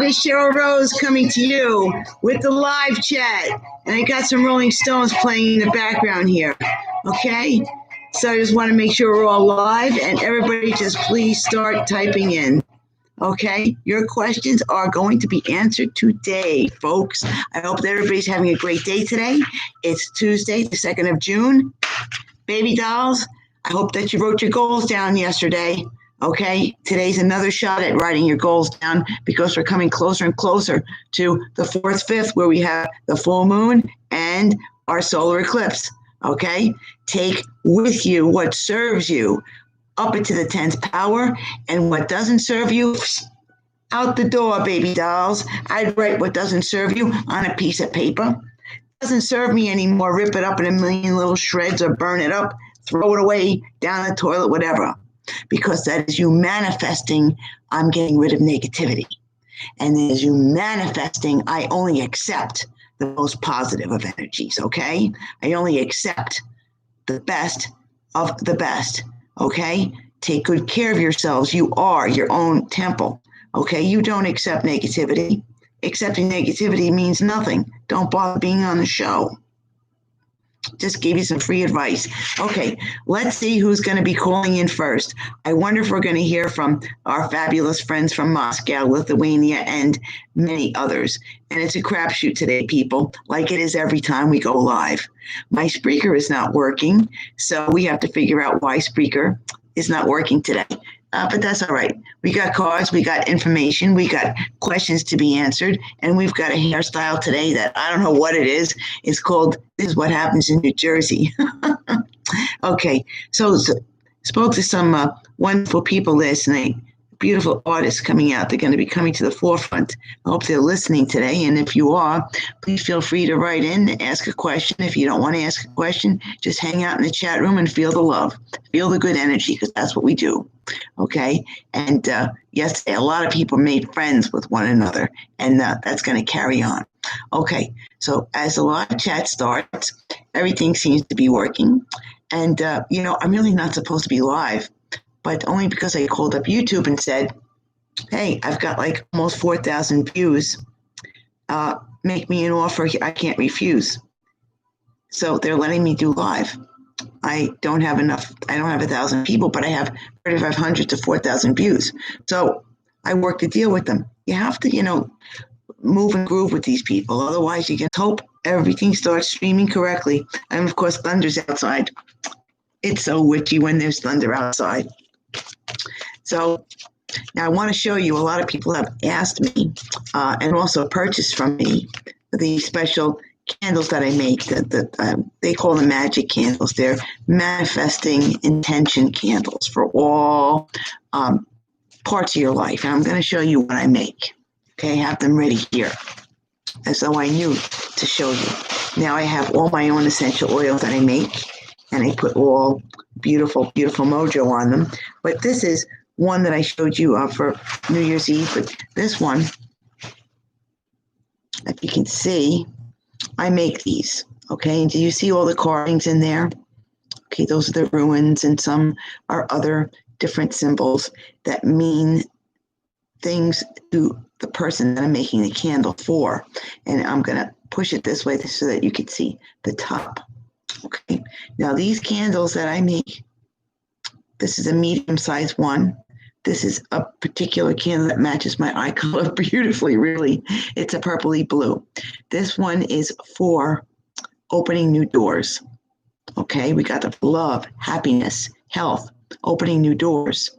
is Cheryl Rose coming to you with the live chat. And I got some Rolling Stones playing in the background here. Okay? So I just want to make sure we're all live, and everybody just please start typing in. Okay? Your questions are going to be answered today, folks. I hope that everybody's having a great day today. It's Tuesday, the 2nd of June. Baby dolls, I hope that you wrote your goals down yesterday. Okay, today's another shot at writing your goals down because we're coming closer and closer to the 4th, 5th, where we have the full moon and our solar eclipse. Okay, take with you what serves you up into the 10th power, and what doesn't serve you, out the door, baby dolls. I'd write what doesn't serve you on a piece of paper. Doesn't serve me anymore. Rip it up in a million little shreds or burn it up, throw it away down the toilet, whatever. Because that is you manifesting, I'm getting rid of negativity. And as you manifesting, I only accept the most positive of energies, okay? I only accept the best of the best, okay? Take good care of yourselves. You are your own temple, okay? You don't accept negativity. Accepting negativity means nothing. Don't bother being on the show. Just gave you some free advice. Okay, let's see who's going to be calling in first. I wonder if we're going to hear from our fabulous friends from Moscow, Lithuania, and many others. And it's a crapshoot today, people, like it is every time we go live. My Spreaker is not working, so we have to figure out why Spreaker is not working today. But that's all right. We got cards, we got information, we got questions to be answered, and we've got a hairstyle today that I don't know what it is. It's called This Is What Happens in New Jersey. Okay, so spoke to some wonderful people last night, beautiful artists coming out. They're going to be coming to the forefront. I hope they're listening today, and if you are, please feel free to write in, ask a question. If you don't want to ask a question, just hang out in the chat room and feel the love, feel the good energy, because that's what we do. Okay, and yesterday a lot of people made friends with one another, and that's going to carry on. Okay, so as the live chat starts, everything seems to be working, and I'm really not supposed to be live, but only because I called up YouTube and said, hey, I've got like almost 4,000 views. Make me an offer I can't refuse. So they're letting me do live. I don't have enough. I don't have 1,000 people, but I have 3,500 to 4,000 views. So I worked a deal with them. You have to, move and groove with these people. Otherwise, you just hope everything starts streaming correctly. And of course, thunder's outside. It's so witchy when there's thunder outside. So now I want to show you, a lot of people have asked me and also purchased from me the special candles that I make. They call them magic candles. They're manifesting intention candles for all parts of your life. And I'm going to show you what I make. Okay, I have them ready here. And so I knew to show you. Now I have all my own essential oils that I make, and I put all beautiful, beautiful mojo on them. But this is one that I showed you for New Year's Eve. But this one, if you can see, I make these. Okay, and do you see all the carvings in there? Okay, those are the runes, and some are other different symbols that mean things to the person that I'm making the candle for. And I'm going to push it this way so that you can see the top. Okay, now these candles that I make, this is a medium-sized one. This is a particular candle that matches my eye color beautifully, really. It's a purpley blue. This one is for opening new doors. Okay, we got the love, happiness, health, opening new doors,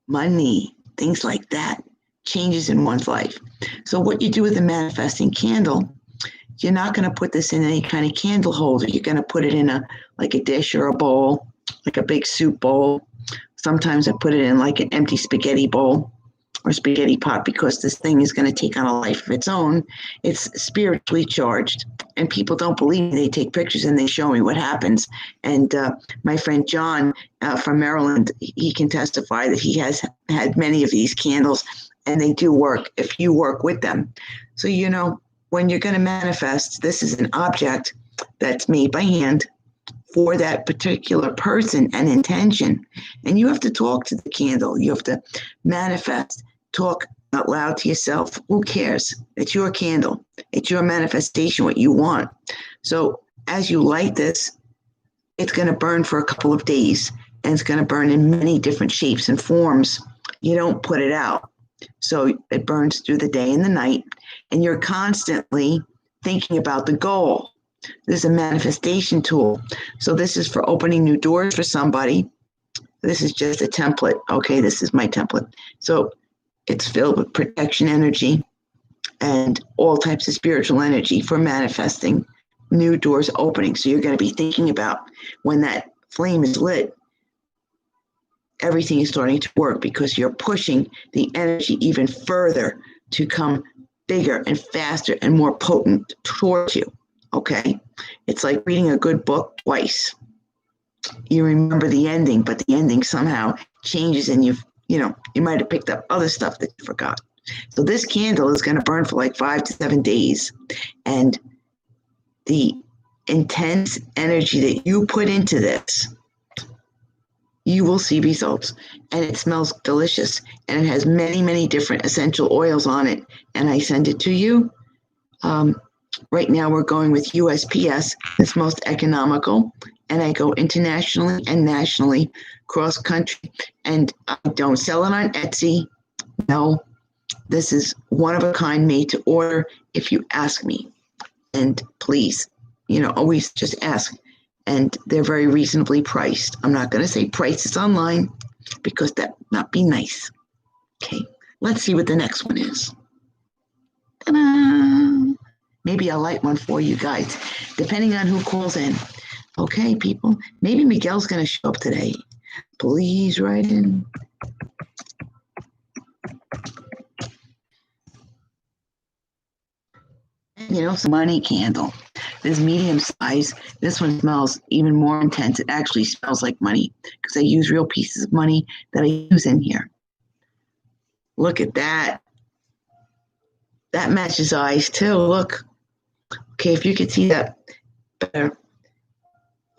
money, things like that, changes in one's life. So what you do with a manifesting candle, you're not going to put this in any kind of candle holder. You're going to put it in a dish or a bowl, like a big soup bowl. Sometimes I put it in like an empty spaghetti bowl or spaghetti pot, because this thing is going to take on a life of its own. It's spiritually charged, and people don't believe me. They take pictures and they show me what happens. And my friend John from Maryland, he can testify that he has had many of these candles, and they do work if you work with them. So, when you're going to manifest, this is an object that's made by hand for that particular person and intention. And you have to talk to the candle. You have to manifest, talk out loud to yourself. Who cares? It's your candle. It's your manifestation, what you want. So as you light this, it's going to burn for a couple of days, and it's going to burn in many different shapes and forms. You don't put it out. So it burns through the day and the night, and you're constantly thinking about the goal. This is a manifestation tool. So this is for opening new doors for somebody. This is just a template. Okay, this is my template. So it's filled with protection energy and all types of spiritual energy for manifesting new doors opening. So you're going to be thinking about when that flame is lit, everything is starting to work because you're pushing the energy even further to come bigger and faster and more potent towards you. Okay? It's like reading a good book twice. You remember the ending, but the ending somehow changes, and you might have picked up other stuff that you forgot. So this candle is going to burn for like 5 to 7 days. And the intense energy that you put into this, you will see results. And it smells delicious. And it has many, many different essential oils on it. And I send it to you. Right now we're going with USPS. It's most economical. And I go internationally and nationally, cross country. And I don't sell it on Etsy. No, this is one of a kind, made to order if you ask me. And please, always just ask. And they're very reasonably priced. I'm not going to say prices online because that would not be nice. Okay, let's see what the next one is. Ta-da! Maybe I'll light one for you guys, depending on who calls in. Okay, people. Maybe Miguel's going to show up today. Please write in. Some money candle. This medium size. This one smells even more intense. It actually smells like money because I use real pieces of money that I use in here. Look at that. That matches eyes too. Look. Okay, if you could see that better.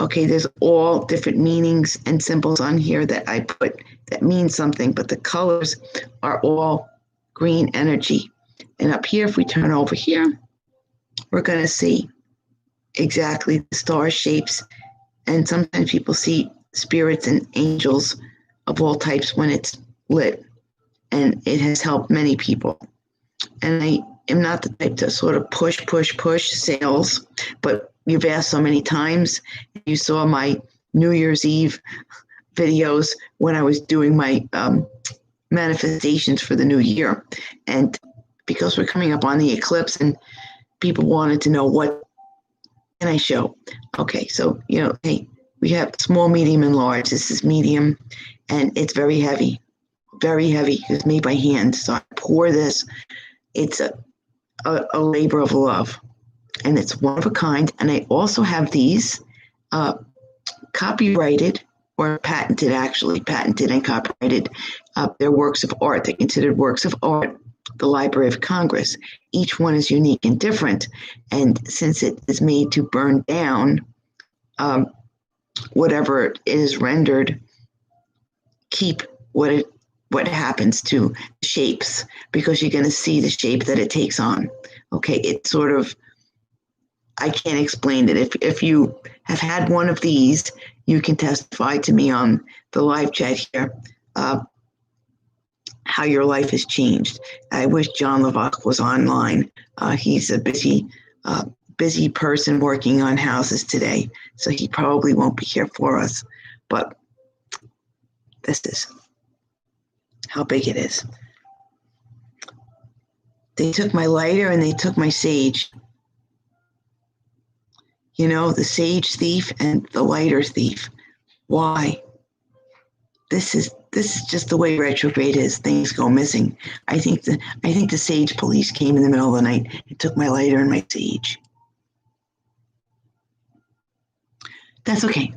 Okay, there's all different meanings and symbols on here that I put that mean something, but the colors are all green energy. And up here, if we turn over here, we're going to see exactly the star shapes. And sometimes people see spirits and angels of all types when it's lit. And it has helped many people. And I am not the type to sort of push sales, but you've asked so many times. You saw my New Year's Eve videos when I was doing my manifestations for the new year. And because we're coming up on the eclipse and people wanted to know what can I show. Okay, so, hey, we have small, medium, and large. This is medium, and it's very heavy. Very heavy. It's made by hand. So I pour this. It's a labor of love, and it's one of a kind. And I also have these copyrighted or patented and copyrighted. They're works of art. They're considered works of art. The Library of Congress. Each one is unique and different. And since it is made to burn down whatever it is rendered, keep what happens to shapes, because you're going to see the shape that it takes on. Okay, it's sort of, I can't explain it. If you have had one of these, you can testify to me on the live chat here how your life has changed. I wish John Levac was online. He's a busy person working on houses today, so he probably won't be here for us. But this is how big it is. They took my lighter and they took my sage. The sage thief and the lighter thief. Why? This is just the way retrograde is. Things go missing. I think the sage police came in the middle of the night and took my lighter and my sage. That's okay.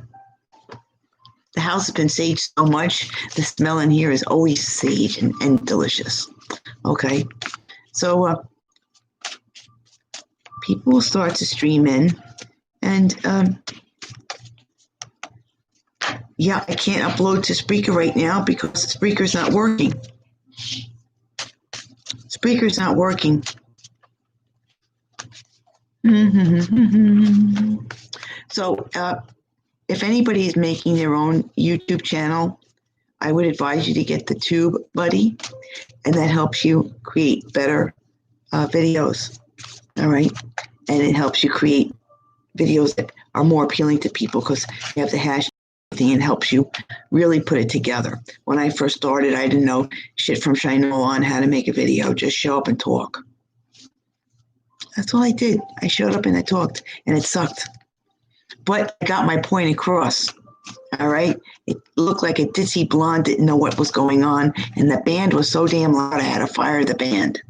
The house has been saged so much, the smell in here is always sage and delicious. Okay, so people will start to stream in, and yeah, I can't upload to Spreaker right now because Spreaker's not working. speaker's not working. So if anybody is making their own YouTube channel, I would advise you to get the Tube Buddy, and that helps you create better videos. All right. And it helps you create videos that are more appealing to people because you have the hashtag thing and helps you really put it together. When I first started, I didn't know shit from Shino on how to make a video. Just show up and talk. That's all I did. I showed up and I talked, and it sucked. But I got my point across. All right. It looked like a ditzy blonde didn't know what was going on, and the band was so damn loud I had to fire the band.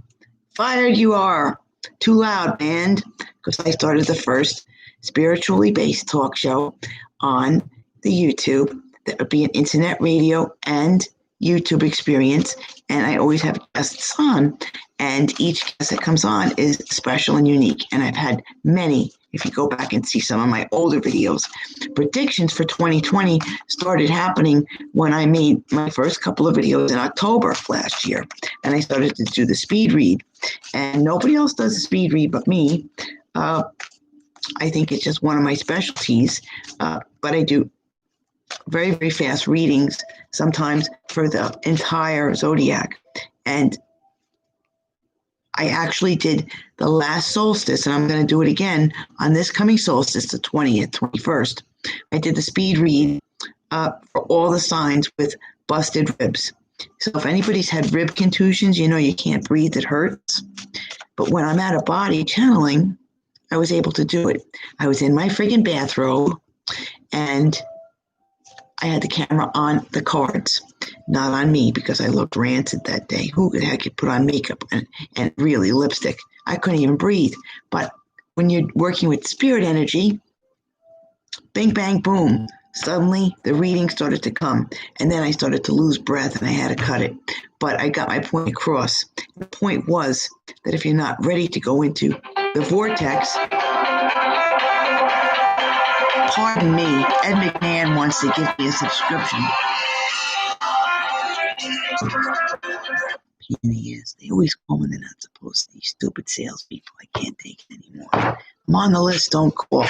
Fired you are. Too loud, band. Because I started the first spiritually based talk show on the YouTube that would be an internet radio and YouTube experience, and I always have guests on, and each guest that comes on is special and unique, and I've had many. If you go back and see some of my older videos, predictions for 2020 started happening when I made my first couple of videos in October of last year, and I started to do the speed read, and nobody else does the speed read but me. I think it's just one of my specialties, but I do very, very fast readings, sometimes for the entire zodiac. And I actually did the last solstice, and I'm going to do it again on this coming solstice, the 20th, 21st. I did the speed read for all the signs with busted ribs. So if anybody's had rib contusions, you know you can't breathe, it hurts. But when I'm out of body channeling, I was able to do it. I was in my friggin' bathrobe, and I had the camera on the cards, not on me, because I looked rancid that day. Who the heck could put on makeup and really lipstick? I couldn't even breathe. But when you're working with spirit energy, bing, bang, boom, suddenly the reading started to come. And then I started to lose breath, and I had to cut it. But I got my point across. The point was that if you're not ready to go into the vortex, pardon me, Ed McMahon wants to give me a subscription. Pain in the ass. They always call when they're not supposed to. These stupid salespeople. I can't take it anymore. I'm on the list. Don't call.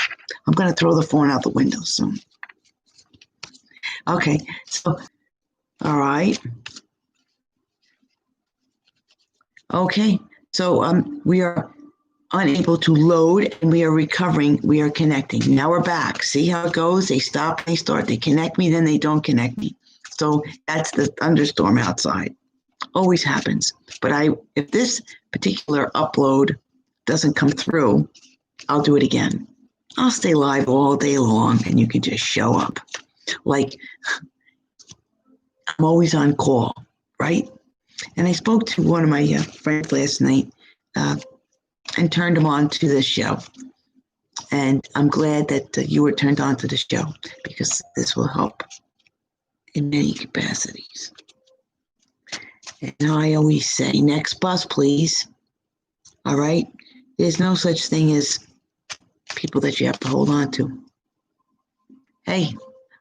I'm going to throw the phone out the window soon. Okay. So, all right. Okay. So we are unable to load, and we are recovering. We are connecting. Now we're back. See how it goes? They stop, they start, they connect me, then they don't connect me. So that's the thunderstorm outside. Always happens. But if this particular upload doesn't come through, I'll do it again. I'll stay live all day long, and you can just show up. Like, I'm always on call, right? And I spoke to one of my friends last night, and turned them on to this show. And I'm glad that you were turned on to the show, because this will help in many capacities. And I always say, next bus, please. All right? There's no such thing as people that you have to hold on to. Hey,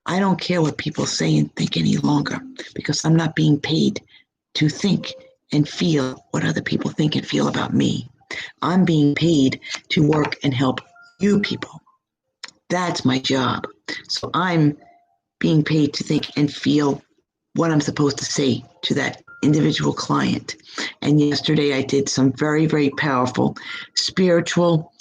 I don't care what people say and think any longer, because I'm not being paid to think and feel what other people think and feel about me. I'm being paid to work and help you people. That's my job. So I'm being paid to think and feel what I'm supposed to say to that individual client. And yesterday I did some very, very powerful spiritual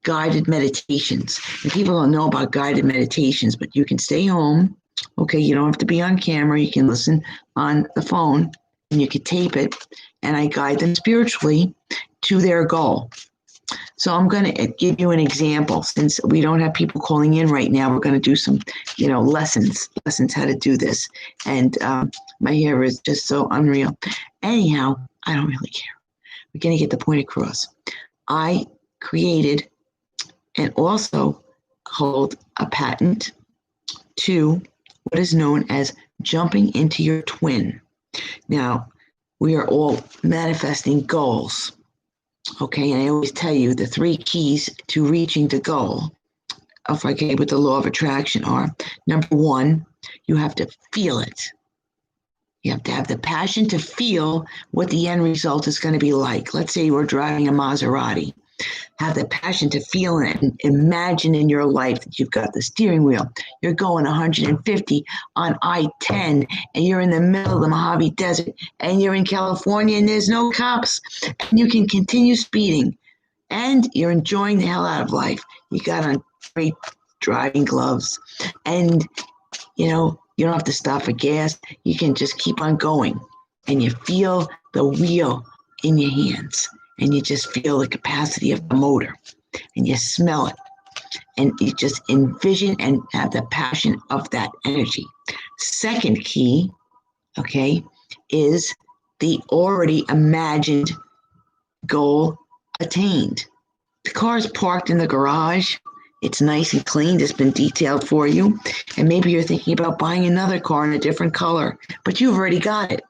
guided meditations. And people don't know about guided meditations, but you can stay home. Okay, you don't have to be on camera. You can listen on the phone, and you can tape it. And I guide them spiritually to their goal. So I'm going to give you an example. Since we don't have people calling in right now, we're going to do some, lessons how to do this. And my hair is just so unreal. Anyhow, I don't really care. We're going to get the point across. I created and also hold a patent to what is known as jumping into your twin. Now, we are all manifesting goals. Okay, and I always tell you the 3 keys to reaching the goal, if I get with the law of attraction, are: number 1, you have to feel it. You have to have the passion to feel what the end result is going to be like. Let's say we're driving a Maserati. Have the passion to feel it and imagine in your life that you've got the steering wheel. You're going 150 on I-10 and you're in the middle of the Mojave Desert and you're in California and there's no cops and you can continue speeding and you're enjoying the hell out of life. You got on great driving gloves and you don't have to stop for gas. You can just keep on going and you feel the wheel in your hands and you just feel the capacity of the motor and you smell it and you just envision and have the passion of that energy. Second key, okay, is the already imagined goal attained. The car is parked in the garage. It's nice and clean. It's been detailed for you. And maybe you're thinking about buying another car in a different color, but you've already got it.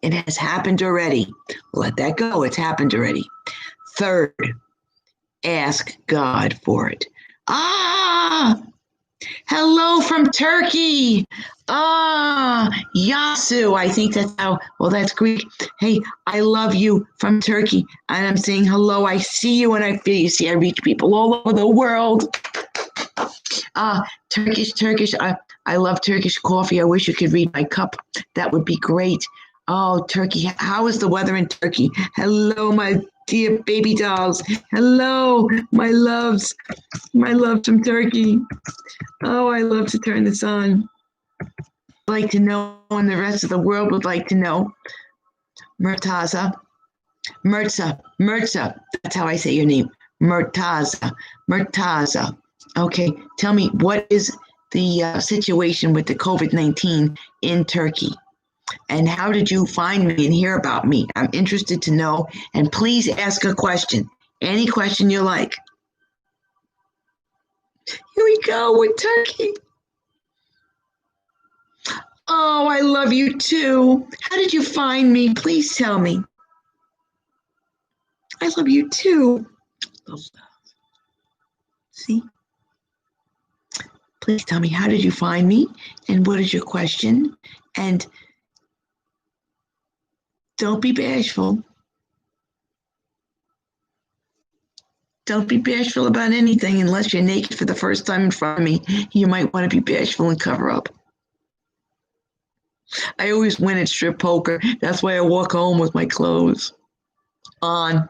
It has happened already. Let that go. It's happened already. Third, ask God for it. Hello from Turkey. Yasu. I think that's that's Greek. Hey, I love you from Turkey. And I'm saying hello. I see you and I feel you. See, I reach people all over the world. Turkish. I love Turkish coffee. I wish you could read my cup. That would be great. Oh, Turkey. How is the weather in Turkey? Hello, my dear baby dolls. Hello, my loves. My love from Turkey. Oh, I love to turn this on. I'd like to know, and the rest of the world would like to know. Murtaza. That's how I say your name. Murtaza. Okay, tell me, what is the situation with the COVID-19 in Turkey? And how did you find me and hear about me? I'm interested to know. And please ask a question. Any question you like. Here we go with Turkey. Oh, I love you too. How did you find me? Please tell me. I love you too. See? Please tell me, how did you find me? And what is your question? And don't be bashful. Don't be bashful about anything unless you're naked for the first time in front of me. You might want to be bashful and cover up. I always win at strip poker. That's why I walk home with my clothes on.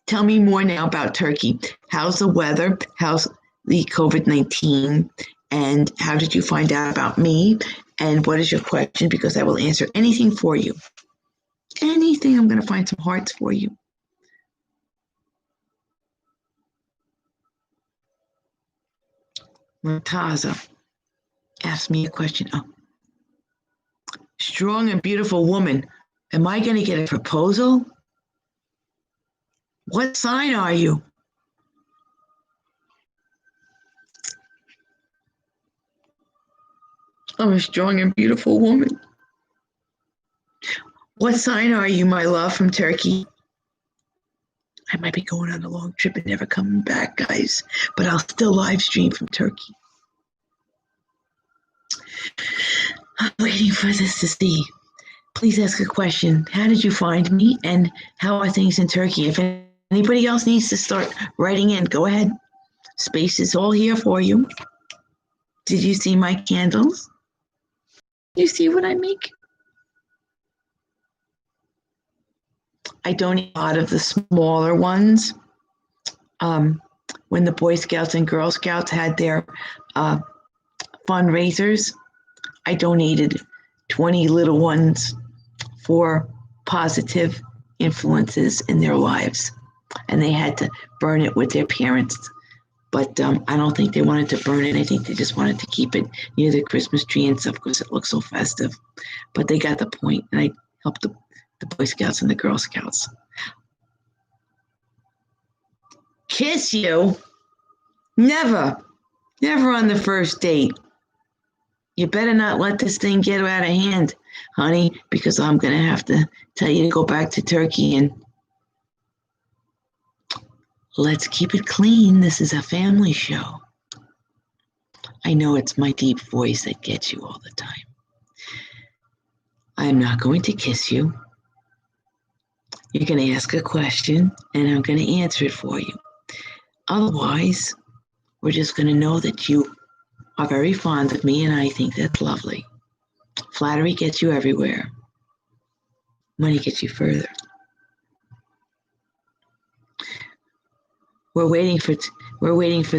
Tell me more now about Turkey. How's the weather? How's the COVID-19? And how did you find out about me? And what is your question? Because I will answer anything for you. Anything. I'm going to find some hearts for you. Murtaza asked me a question. Oh. Strong and beautiful woman. Am I going to get a proposal? What sign are you? I'm a strong and beautiful woman. What sign are you, my love, from Turkey? I might be going on a long trip and never coming back, guys, but I'll still live stream from Turkey. I'm waiting for this to see. Please ask a question. How did you find me and how are things in Turkey? If anybody else needs to start writing in, go ahead. Space is all here for you. Did you see my candles? You see what I make? I donate a lot of the smaller ones. When the Boy Scouts and Girl Scouts had their fundraisers, I donated 20 little ones for positive influences in their lives. And they had to burn it with their parents. But I don't think they wanted to burn it. I think they just wanted to keep it near the Christmas tree and stuff because it looks so festive. But they got the point, and I helped the Boy Scouts and the Girl Scouts. Kiss you? Never. Never on the first date. You better not let this thing get out of hand, honey, because I'm going to have to tell you to go back to Turkey and let's keep it clean. This is a family show. I know it's my deep voice that gets you all the time. I'm not going to kiss you. You're going to ask a question, and I'm going to answer it for you. Otherwise, we're just going to know that you are very fond of me, and I think that's lovely. Flattery gets you everywhere. Money gets you further. We're waiting for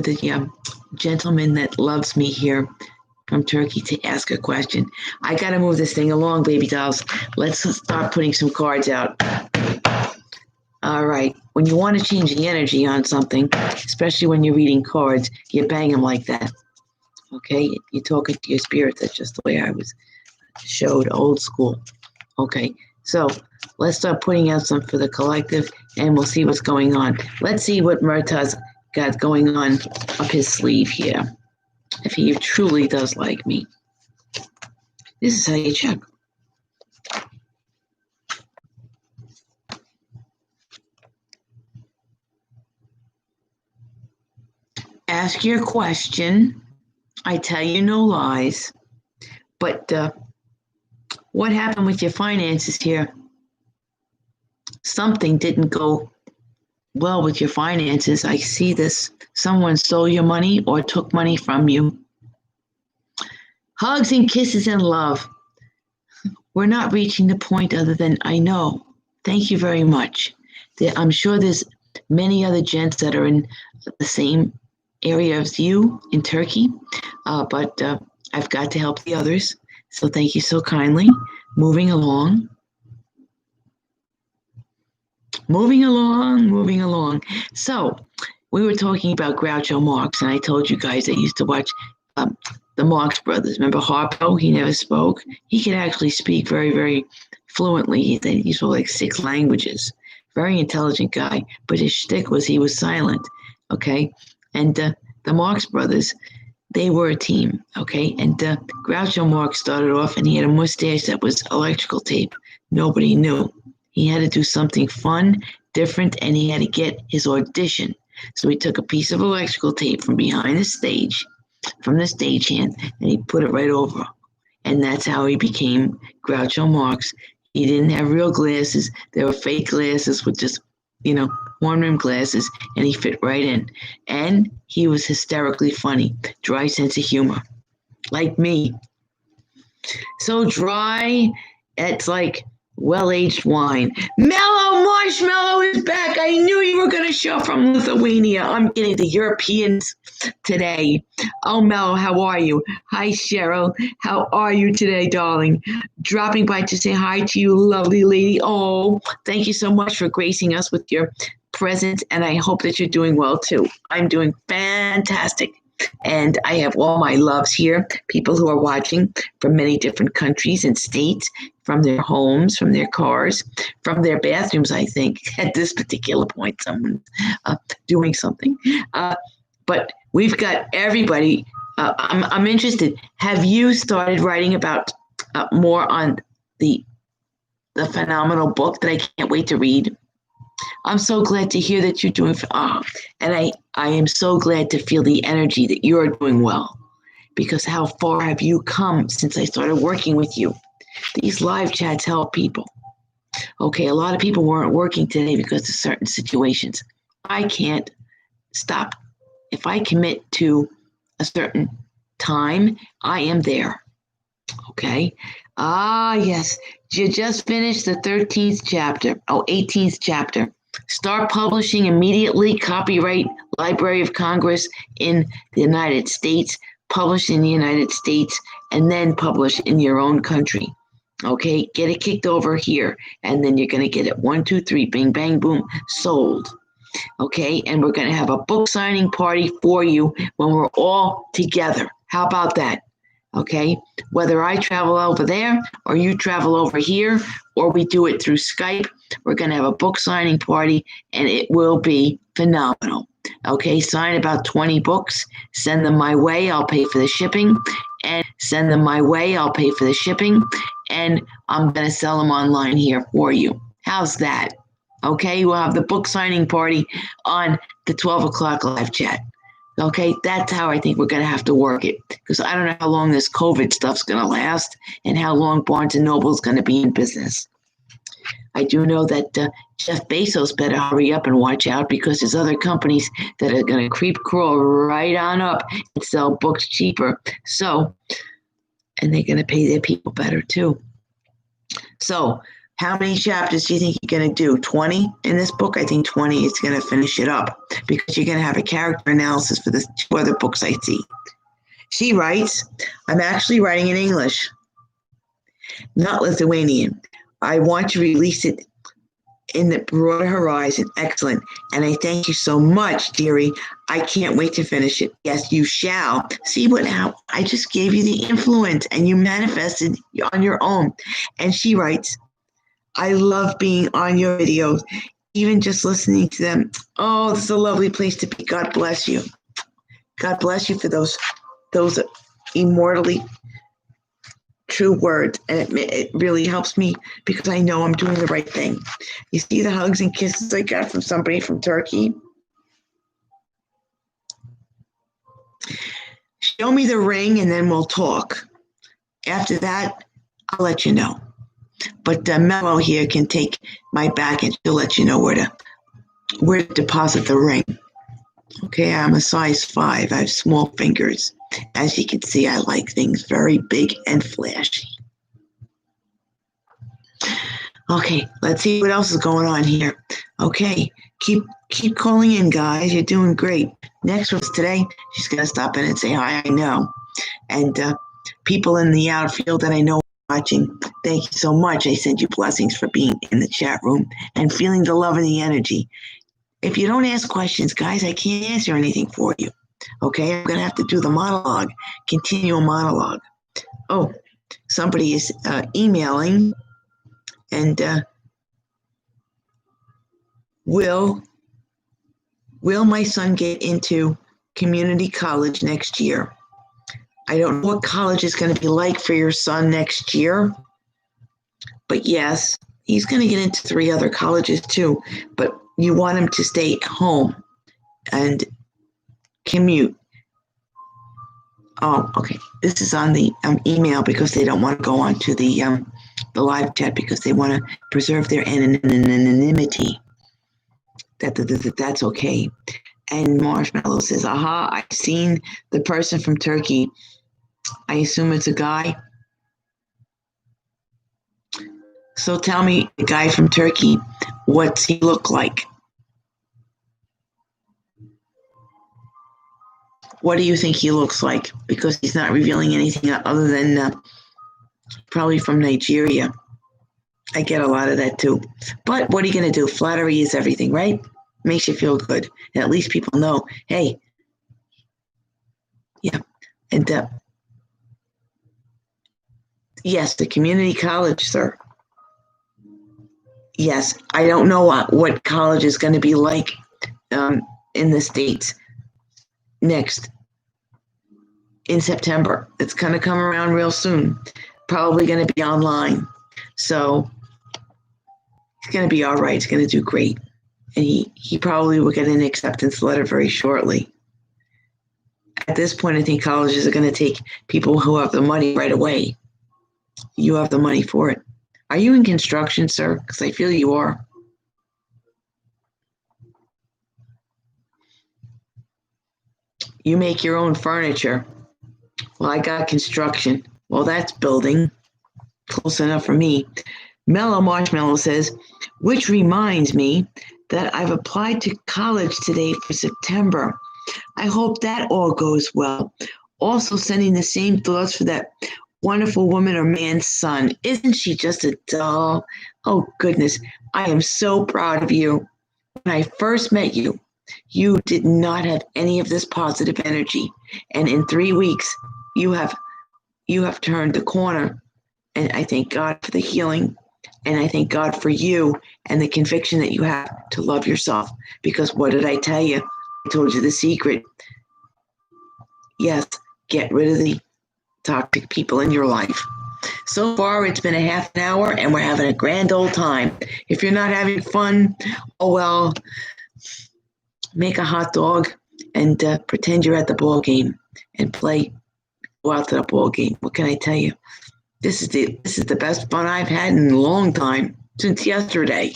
the gentleman that loves me here from Turkey to ask a question. I got to move this thing along, baby dolls. Let's start putting some cards out. All right. When you want to change the energy on something, especially when you're reading cards, you bang them like that. Okay? You talk to your spirit. That's just the way I was showed, old school. Okay. So let's start putting out some for the collective, and we'll see what's going on. Let's see what Murtaugh's got going on up his sleeve here, if he truly does like me. This is how you check. Ask your question. I tell you no lies. But what happened with your finances here? Something didn't go well with your finances. I see this. Someone stole your money or took money from you. Hugs and kisses and love. We're not reaching the point other than I know. Thank you very much. I'm sure there's many other gents that are in the same area as you in Turkey, but I've got to help the others. So thank you so kindly. Moving along. So we were talking about Groucho Marx, and I told you guys I used to watch the Marx Brothers. Remember Harpo? He never spoke. He could actually speak very, very fluently. He spoke like 6 languages. Very intelligent guy, but his shtick was he was silent. Okay, and the Marx Brothers, they were a team. Okay, and Groucho Marx started off, and he had a mustache that was electrical tape. Nobody knew. He had to do something fun, different, and he had to get his audition. So he took a piece of electrical tape from behind the stage, from the stagehand, and he put it right over. And that's how he became Groucho Marx. He didn't have real glasses. They were fake glasses with just, horn-rimmed glasses, and he fit right in. And he was hysterically funny, dry sense of humor, like me. So dry, it's like well-aged wine. Mellow Marshmallow is back. I knew you were going to show from Lithuania. I'm getting the Europeans today. Oh, Mellow, how are you? Hi, Cheryl. How are you today, darling? Dropping by to say hi to you, lovely lady. Oh, thank you so much for gracing us with your presence, and I hope that you're doing well, too. I'm doing fantastic. And I have all my loves here, people who are watching from many different countries and states, from their homes, from their cars, from their bathrooms, I think. At this particular point, someone's doing something. But we've got everybody. I'm interested. Have you started writing about more on the phenomenal book that I can't wait to read? I'm so glad to hear that you're doing, and I am so glad to feel the energy that you're doing well, because how far have you come since I started working with you? These live chats help people. Okay, a lot of people weren't working today because of certain situations. I can't stop. If I commit to a certain time, I am there. Okay. Yes. You just finished the 13th chapter. 18th chapter. Start publishing immediately. Copyright Library of Congress in the United States. Publish in the United States, and then publish in your own country. Okay. Get it kicked over here, and then you're going to get it 1, 2, 3, bing, bang, boom, sold. Okay. And we're going to have a book signing party for you when we're all together. How about that? Okay, whether I travel over there or you travel over here or we do it through Skype, we're going to have a book signing party, and it will be phenomenal. Okay, sign about 20 books, send them my way, I'll pay for the shipping, and send them my way, I'll pay for the shipping, and I'm going to sell them online here for you. How's that? Okay, we'll have the book signing party on the 12 o'clock live chat. Okay, that's how I think we're going to have to work it, because I don't know how long this COVID stuff's going to last and how long Barnes and Noble is going to be in business. I do know that Jeff Bezos better hurry up and watch out, because there's other companies that are going to creep crawl right on up and sell books cheaper. So, and they're going to pay their people better too. So, how many chapters do you think you're going to do? 20 in this book? I think 20 is going to finish it up, because you're going to have a character analysis for the 2 other books I see. She writes, I'm actually writing in English, not Lithuanian. I want to release it in the broader horizon. Excellent. And I thank you so much, dearie. I can't wait to finish it. Yes, you shall. See how I just gave you the influence and you manifested on your own. And she writes, I love being on your videos, even just listening to them. Oh, this is a lovely place to be. God bless you. God bless you for those immortally true words, and it really helps me, because I know I'm doing the right thing. You see the hugs and kisses I got from somebody from Turkey? Show me the ring and then we'll talk. After that, I'll let you know. But Mello here can take my back and she'll let you know where to deposit the ring. Okay, I'm a size 5. I have small fingers. As you can see, I like things very big and flashy. Okay, let's see what else is going on here. Okay, keep calling in, guys. You're doing great. Next one's today. She's going to stop in and say hi, I know. And people in the outfield that I know are watching, thank you so much. I send you blessings for being in the chat room and feeling the love and the energy. If you don't ask questions, guys, I can't answer anything for you. Okay, I'm going to have to do the monologue, continual monologue. Oh, somebody is emailing, and will my son get into community college next year? I don't know what college is going to be like for your son next year, but yes, he's going to get into 3 other colleges too, but you want him to stay home and commute. Oh, okay. This is on the email, because they don't want to go on to the live chat, because they want to preserve their anonymity. That's okay. And Marshmallow says, aha, I've seen the person from Turkey. I assume it's a guy. So tell me, the guy from Turkey, what's he look like? What do you think he looks like? Because he's not revealing anything other than probably from Nigeria. I get a lot of that too. But what are you going to do? Flattery is everything, right? Makes you feel good. And at least people know, hey, yeah. And yes, the community college, sir. Yes, I don't know what college is going to be like in the States next in September. It's going to come around real soon. Probably going to be online. So it's going to be all right. It's going to do great. And he probably will get an acceptance letter very shortly. At this point, I think colleges are going to take people who have the money right away. You have the money for it. Are you in construction, sir? Because I feel you are. You make your own furniture. Well, I got construction. Well, that's building. Close enough for me. Mellow Marshmallow says, which reminds me that I've applied to college today for September. I hope that all goes well. Also sending the same thoughts for that wonderful woman or man's son. Isn't she just a doll? Oh, goodness. I am so proud of you. When I first met you, you did not have any of this positive energy. And in 3 weeks, you have turned the corner. And I thank God for the healing. And I thank God for you and the conviction that you have to love yourself. Because what did I tell you? I told you the secret. Yes, get rid of the toxic people in your life. So far, it's been a half an hour, and we're having a grand old time. If you're not having fun, oh well, make a hot dog and pretend you're at the ball game and go out to the ball game. What can I tell you? This is the best fun I've had in a long time, since yesterday.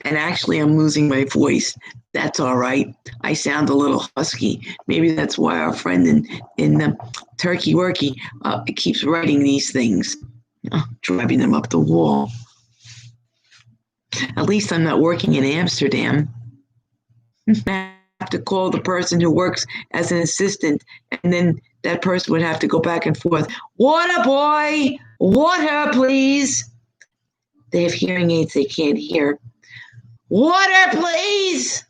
And actually, I'm losing my voice. That's all right. I sound a little husky. Maybe that's why our friend in Turkey Worky keeps writing these things, driving them up the wall. At least I'm not working in Amsterdam. I have to call the person who works as an assistant, and then that person would have to go back and forth. Water, boy! Water, please! They have hearing aids they can't hear. Water, please!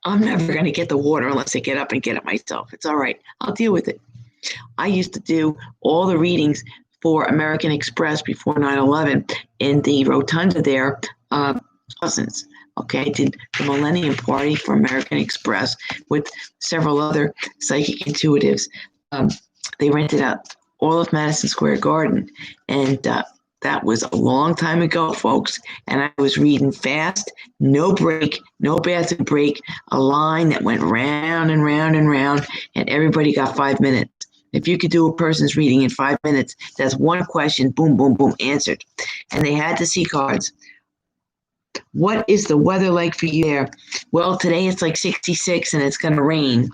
I'm never going to get the water unless I get up and get it myself. It's all right. I'll deal with it. I used to do all the readings for American Express before 9/11 in the rotunda there, Cousins. Okay, I did the Millennium Party for American Express with several other psychic intuitives. They rented out all of Madison Square Garden, and that was a long time ago, folks. And I was reading fast, no break, no bathroom break, a line that went round and round and round, and everybody got 5 minutes. If you could do a person's reading in 5 minutes, that's one question, boom, boom, boom, answered. And they had to see cards. What is the weather like for you there? Well, today it's like 66 and it's going to rain.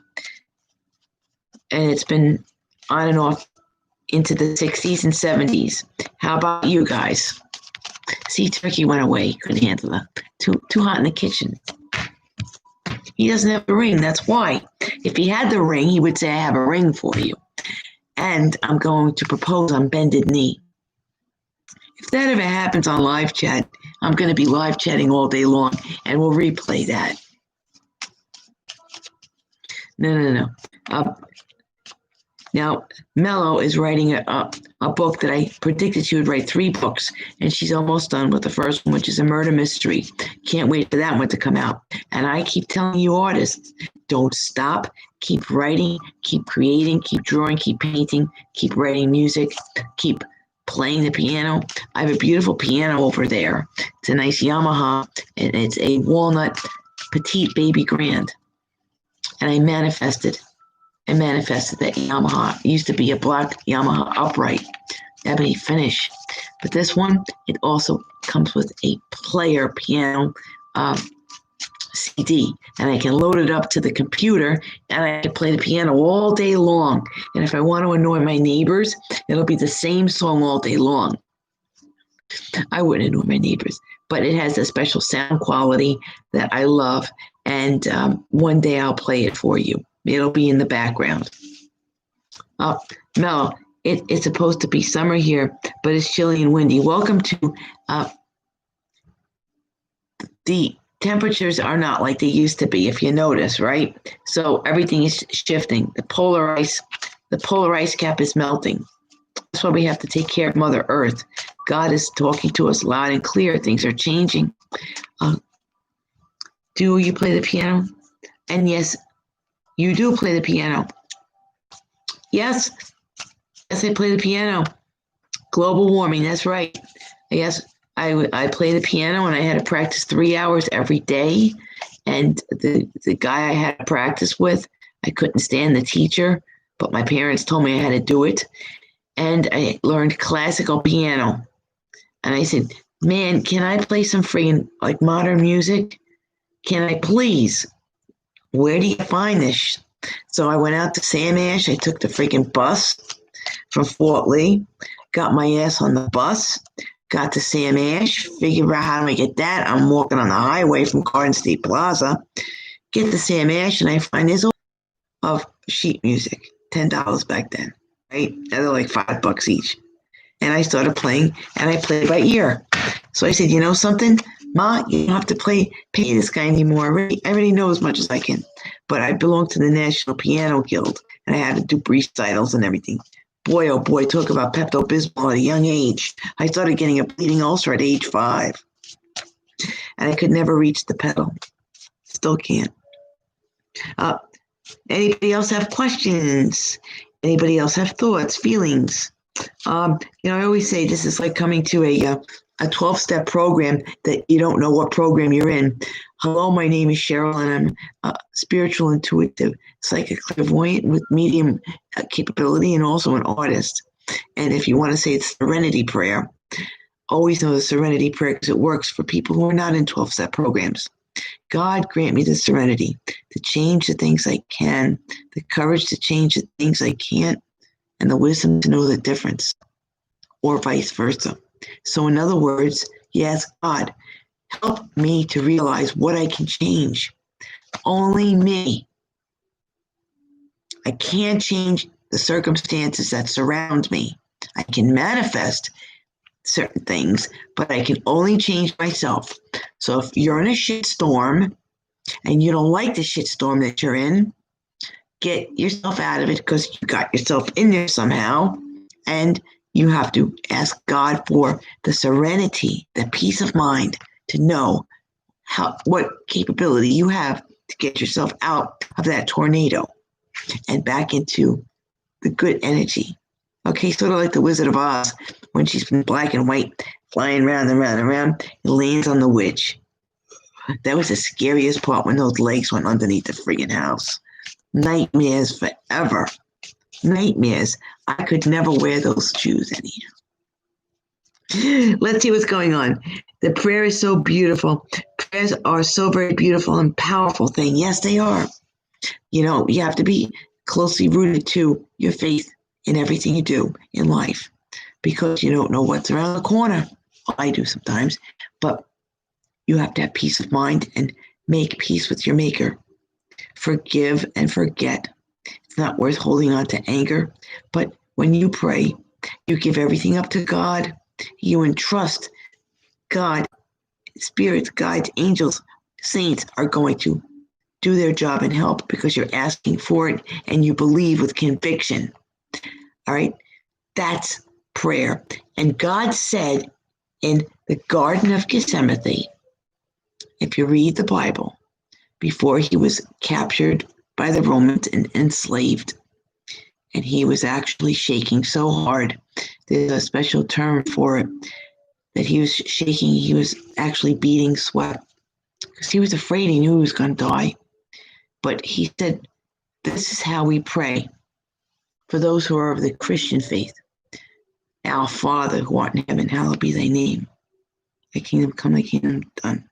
And it's been on and off into the 60s and 70s. How about you guys? See, Turkey went away. Couldn't handle that. Too hot in the kitchen. He doesn't have the ring. That's why. If he had the ring, he would say, I have a ring for you. And I'm going to propose on bended knee. If that ever happens on live chat, I'm going to be live chatting all day long, and we'll replay that. No. Now, Mello is writing a book that I predicted she would write 3 books, and she's almost done with the first one, which is a murder mystery. Can't wait for that one to come out. And I keep telling you artists, don't stop. Keep writing, keep creating, keep drawing, keep painting, keep writing music, keep playing the piano. I have a beautiful piano over there. It's a nice Yamaha, and it's a walnut petite baby grand. And I manifested that Yamaha. It used to be a black Yamaha upright, ebony finish. But this one, it also comes with a player piano CD, and I can load it up to the computer, and I can play the piano all day long. And if I want to annoy my neighbors, it'll be the same song all day long. I wouldn't annoy my neighbors, but it has a special sound quality that I love, and one day I'll play it for you. It'll be in the background. Mel, it's supposed to be summer here, but it's chilly and windy. Welcome to the temperatures are not like they used to be, if you notice, right? So everything is shifting. The polar ice cap is melting. That's why we have to take care of Mother Earth. God is talking to us loud and clear. Things are changing. Do you play the piano? And yes, you do play the piano. Yes, I play the piano. Global warming, that's right. Yes, I play the piano, and I had to practice 3 hours every day. And the guy I had to practice with, I couldn't stand the teacher, but my parents told me I had to do it. And I learned classical piano. And I said, man, can I play some freaking like modern music? Can I please? Where do you find this? So I went out to Sam Ash. I took the freaking bus from Fort Lee, got my ass on the bus, got to Sam Ash, figured out how to get that. I'm walking on the highway from Garden State Plaza, get to Sam Ash, and I find this of sheet music, $10 back then, right? They're like $5 each. And I started playing, and I played by ear. So I said, you know something, Ma, you don't have to pay this guy anymore. I already know as much as I can. But I belong to the National Piano Guild, and I had to do recitals and everything. Boy, oh boy, talk about Pepto-Bismol at a young age. I started getting a bleeding ulcer at age 5. And I could never reach the pedal. Still can't. Anybody else have questions? Anybody else have thoughts, feelings? I always say this is like coming to a 12-step program that you don't know what program you're in. Hello, my name is Cheryl, and I'm a spiritual intuitive psychic clairvoyant with medium capability and also an artist. And if you want to say it's Serenity Prayer, always know the Serenity Prayer because it works for people who are not in 12-step programs. God grant me the serenity to change the things I can, the courage to change the things I can't, and the wisdom to know the difference, or vice versa. So in other words, you ask God, help me to realize what I can change. Only me. I can't change the circumstances that surround me. I can manifest certain things, but I can only change myself. So if you're in a shit storm and you don't like the shit storm that you're in, get yourself out of it because you got yourself in there somehow. And you have to ask God for the serenity, the peace of mind to know what capability you have to get yourself out of that tornado and back into the good energy. Okay, sort of like the Wizard of Oz when she's been black and white flying round and round and round and lands on the witch. That was the scariest part when those legs went underneath the friggin' house. Nightmares forever. Nightmares. I could never wear those shoes anyhow. Let's see what's going on. The prayer is so beautiful. Prayers are so very beautiful and powerful thing. Yes, they are. You have to be closely rooted to your faith in everything you do in life because you don't know what's around the corner. I do sometimes, but you have to have peace of mind and make peace with your maker. Forgive and forget. It's not worth holding on to anger, but when you pray, you give everything up to God. You entrust God, spirits, guides, angels, saints are going to do their job and help because you're asking for it and you believe with conviction. All right? That's prayer. And God said in the Garden of Gethsemane, if you read the Bible, before he was captured by the Romans and enslaved, and he was actually shaking so hard, there's a special term for it, that he was shaking, he was actually beating sweat because he was afraid, he knew he was going to die. But he said, this is how we pray for those who are of the Christian faith. Our Father who art in heaven, hallowed be thy name. Thy kingdom come, thy kingdom done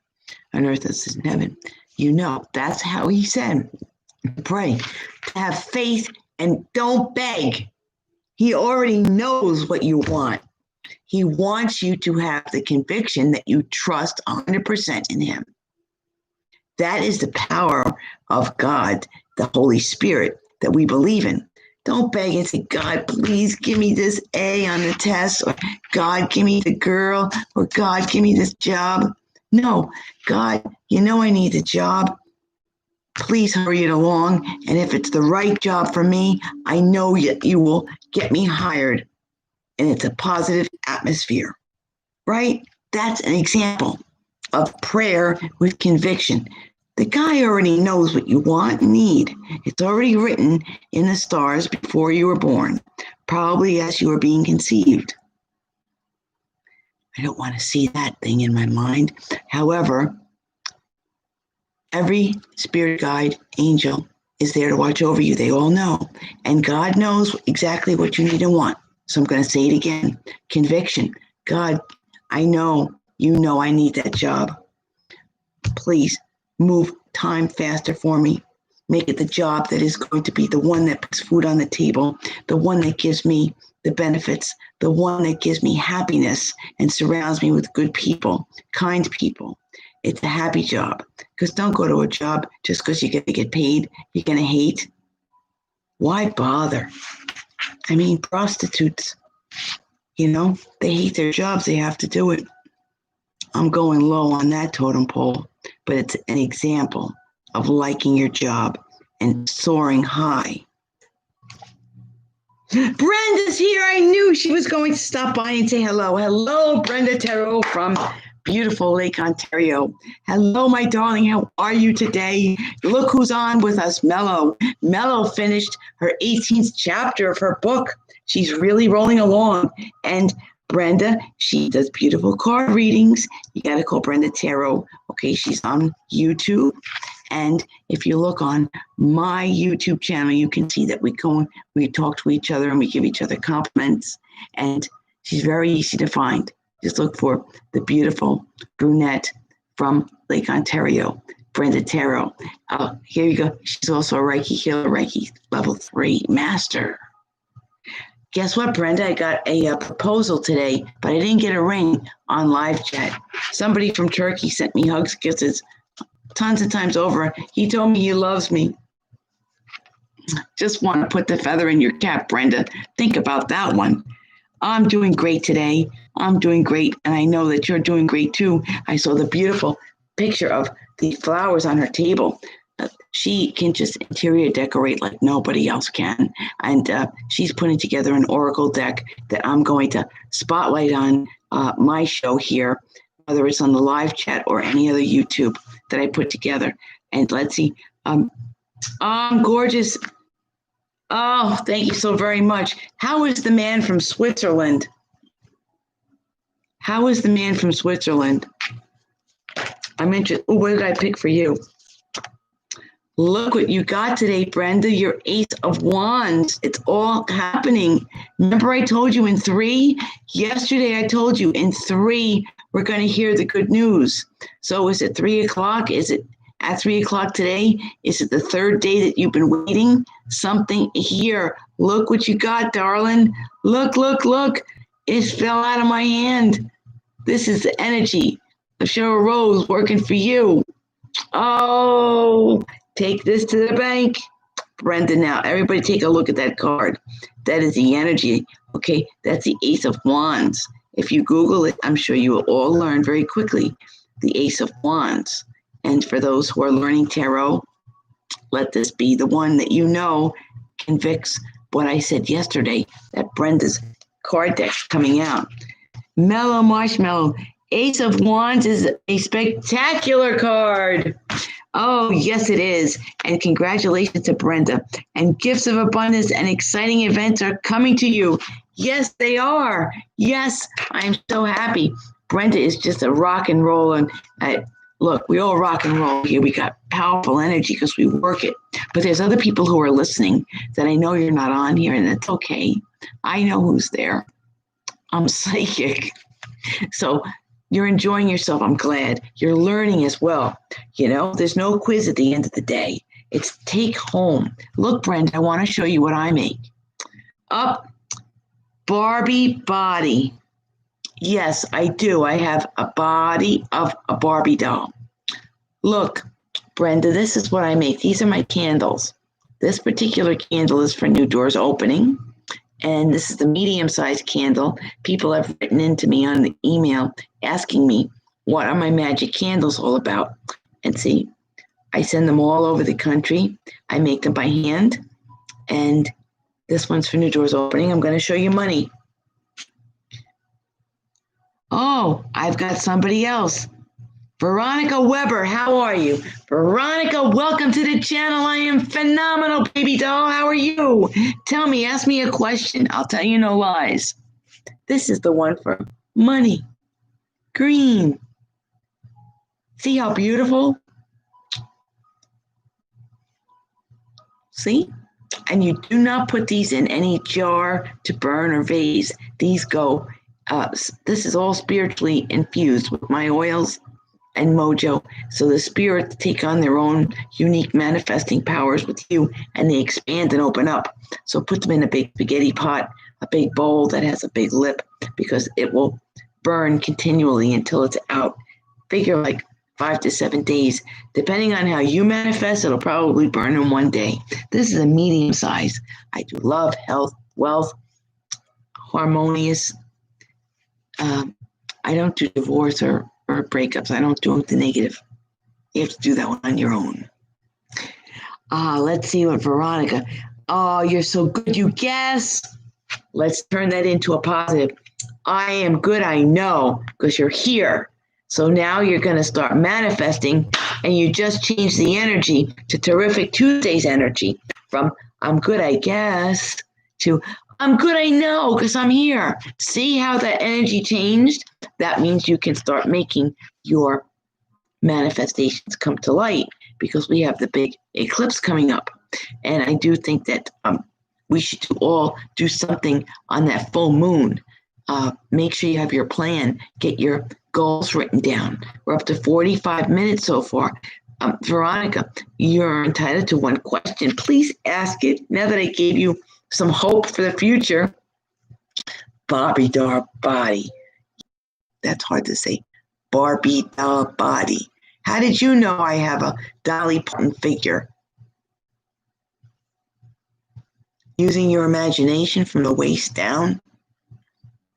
on earth as it is in heaven. That's how he said, pray. To have faith and don't beg. He already knows what you want. He wants you to have the conviction that you trust 100% in him. That is the power of God, the Holy Spirit that we believe in. Don't beg and say, God, please give me this A on the test, or God, give me the girl, or God, give me this job. No, God, I need the job. Please hurry it along. And if it's the right job for me, I know you will get me hired. And it's a positive atmosphere, right? That's an example of prayer with conviction. The guy already knows what you want and need. It's already written in the stars before you were born, probably as you were being conceived. I don't want to see that thing in my mind. However, every spirit guide, angel is there to watch over you. They all know. And God knows exactly what you need and want. So I'm going to say it again. Conviction. God, I know I need that job. Please move time faster for me. Make it the job that is going to be the one that puts food on the table, the one that gives me the benefits, the one that gives me happiness and surrounds me with good people, kind people. It's a happy job. Because don't go to a job just because you're going to get paid. You're going to hate. Why bother? I mean, prostitutes, they hate their jobs. They have to do it. I'm going low on that totem pole, but it's an example of liking your job and soaring high. Brenda's here. I knew she was going to stop by and say hello. Hello, Brenda Terrell from beautiful Lake Ontario. Hello, my darling. How are you today? Look who's on with us, Mello. Mello finished her 18th chapter of her book. She's really rolling along. And Brenda, she does beautiful card readings. You got to call Brenda Tarot. Okay, she's on YouTube. And if you look on my YouTube channel, you can see that we talk to each other and we give each other compliments. And she's very easy to find. Just look for the beautiful brunette from Lake Ontario, Brenda Tarot. Here you go. She's also a Reiki healer, Reiki level 3 master. Guess what, Brenda? I got a proposal today, but I didn't get a ring on live chat. Somebody from Turkey sent me hugs, kisses, tons of times over. He told me he loves me. Just want to put the feather in your cap, Brenda. Think about that one. I'm doing great today. I'm doing great, and I know that you're doing great too. I saw the beautiful picture of the flowers on her table. She can just interior decorate like nobody else can. And she's putting together an oracle deck that I'm going to spotlight on my show here, whether it's on the live chat or any other YouTube that I put together. And let's see. I'm gorgeous. Oh, thank you so very much. How is the man from Switzerland? How is the man from Switzerland? I'm interested. Oh, what did I pick for you? Look what you got today, Brenda. Your Ace of Wands. It's all happening. Remember I told you in 3? Yesterday I told you in 3 we're going to hear the good news. So is it 3 o'clock? Is it at 3 o'clock today? Is it the 3rd day that you've been waiting? Something here. Look what you got, darling. Look, look, look. It fell out of my hand. This is the energy of Cheryl Rose working for you. Oh, take this to the bank. Brenda, now, everybody take a look at that card. That is the energy, okay? That's the Ace of Wands. If you Google it, I'm sure you will all learn very quickly the Ace of Wands. And for those who are learning tarot, let this be the one that you know convicts what I said yesterday, that Brenda's card deck's coming out. Mellow Marshmallow. Ace of Wands is a spectacular card. Oh, yes, it is. And congratulations to Brenda. And gifts of abundance and exciting events are coming to you. Yes, they are. Yes, I'm so happy. Brenda is just a rock and roll. And look, we all rock and roll here. We got powerful energy because we work it. But there's other people who are listening that I know you're not on here, and that's okay. I know who's there. I'm psychic. So you're enjoying yourself. I'm glad. You're learning as well. You know, there's no quiz at the end of the day. It's take home. Look, Brenda, I want to show you what I make. Up, Barbie body. Yes, I do. I have a body of a Barbie doll. Look, Brenda, this is what I make. These are my candles. This particular candle is for new doors opening. And this is the medium-sized candle. People have written into me on the email asking me, what are my magic candles all about? And see, I send them all over the country. I make them by hand. And this one's for new doors opening. I'm going to show you money. Oh, I've got somebody else. Veronica Weber, how are you? Veronica, welcome to the channel. I am phenomenal, baby doll. How are you? Tell me, ask me a question. I'll tell you no lies. This is the one for money. Green. See how beautiful? See? And you do not put these in any jar to burn or vase. These go, this is all spiritually infused with my oils and mojo. So the spirits take on their own unique manifesting powers with you, and they expand and open up. So put them in a big spaghetti pot, a big bowl that has a big lip, because it will burn continually until it's out. Figure like 5 to 7 days. Depending on how you manifest, it'll probably burn in 1 day. This is a medium size. I do love, health, wealth, harmonious. I don't do divorce or breakups. I don't do the negative. You have to do that one on your own. Let's see what Veronica. Oh, you're so good. You guess. Let's turn that into a positive. I am good. I know, because you're here. So now you're going to start manifesting, and you just changed the energy to Terrific Tuesday's energy from I'm good, I guess, to I'm good, I know, because I'm here. See how that energy changed? That means you can start making your manifestations come to light because we have the big eclipse coming up. And I do think that we should all do something on that full moon. Make sure you have your plan, get your goals written down. We're up to 45 minutes so far. Veronica, you're entitled to one question. Please ask it now that I gave you some hope for the future. Barbie doll body. That's hard to say. Barbie doll body. How did you know I have a Dolly Parton figure? Using your imagination from the waist down?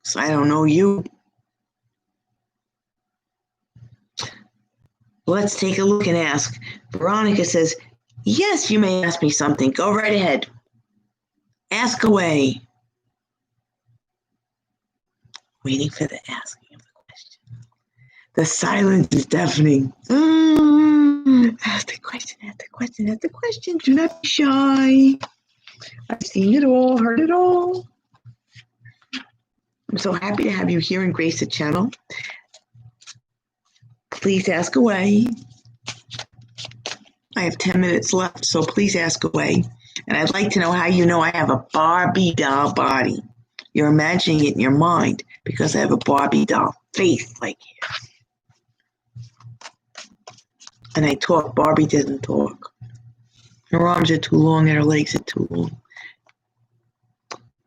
So I don't know you. Let's take a look and ask. Veronica says, yes, you may ask me something. Go right ahead. Ask away. Waiting for the asking of the question. The silence is deafening. Ask the question, ask the question, ask the question. Do not be shy. I've seen it all, heard it all. I'm so happy to have you here and grace the channel. Please ask away. I have 10 minutes left, so please ask away. And I'd like to know how you know I have a Barbie doll body. You're imagining it in your mind because I have a Barbie doll face like here. And I talk. Barbie doesn't talk. Her arms are too long and her legs are too long.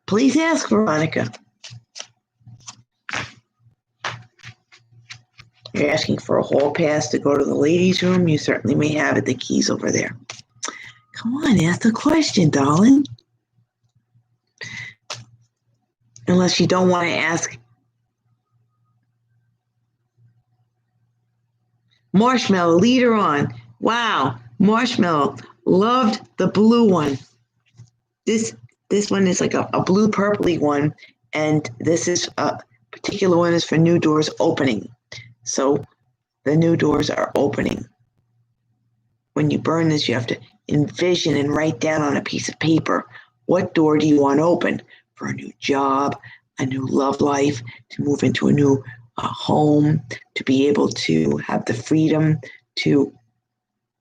Please ask, Veronica. You're asking for a hall pass to go to the ladies' room. You certainly may have it. The key's over there. Come on, ask the question, darling. Unless you don't want to ask. Marshmallow, lead her on. Wow, Marshmallow loved the blue one. This one is like a blue purpley one, and this is a particular one is for new doors opening. So the new doors are opening. When you burn this, you have to envision and write down on a piece of paper, what door do you want open for a new job, a new love life, to move into a new home, to be able to have the freedom to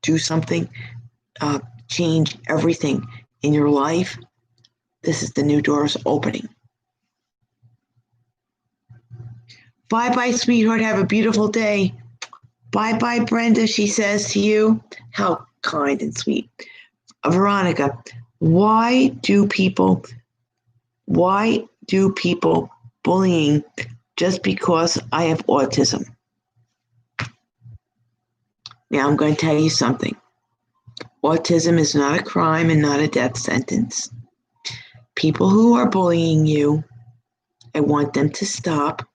do something, change everything in your life. This is the new doors opening. Bye-bye, sweetheart. Have a beautiful day. Bye-bye, Brenda, she says to you. How kind and sweet. Veronica, why do people bullying just because I have autism? Now, I'm going to tell you something. Autism is not a crime and not a death sentence. People who are bullying you, I want them to stop.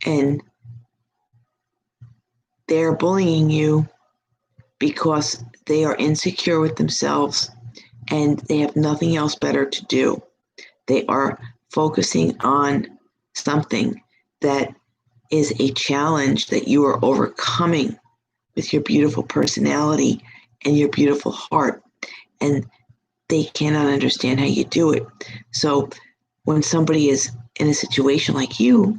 And they're bullying you because they are insecure with themselves and they have nothing else better to do. They are focusing on something that is a challenge that you are overcoming with your beautiful personality and your beautiful heart. And they cannot understand how you do it. So when somebody is in a situation like you,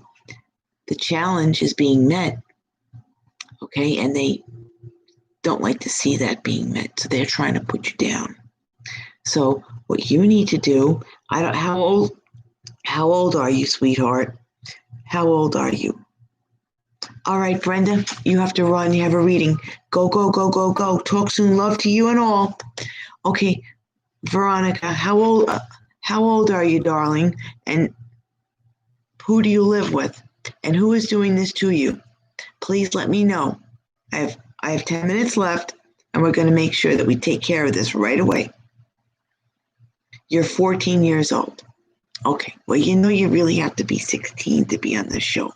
the challenge is being met, okay? And they don't like to see that being met, so they're trying to put you down. So what you need to do, how old are you, sweetheart? How old are you? All right, Brenda, you have to run. You have a reading. Go, go, go, go, go. Talk soon. Love to you and all. Okay, Veronica, how old are you, darling? And who do you live with? And who is doing this to you? Please let me know. I have 10 minutes left, and we're going to make sure that we take care of this right away. You're 14 years old. Okay, well, you know you really have to be 16 to be on this show.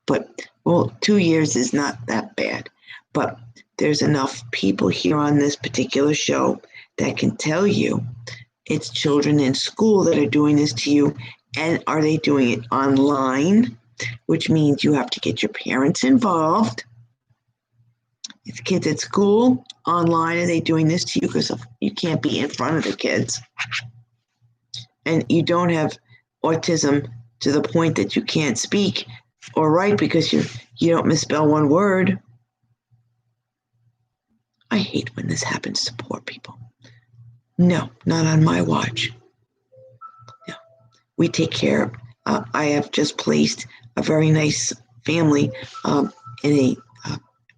But, well, 2 years is not that bad. But there's enough people here on this particular show that can tell you it's children in school that are doing this to you. And are they doing it online? Which means you have to get your parents involved. If kids at school, online, are they doing this to you because you can't be in front of the kids? and you don't have autism to the point that you can't speak or write because you don't misspell one word. I hate when this happens to poor people. No, not on my watch. No, we take care. I have just placed a very nice family in a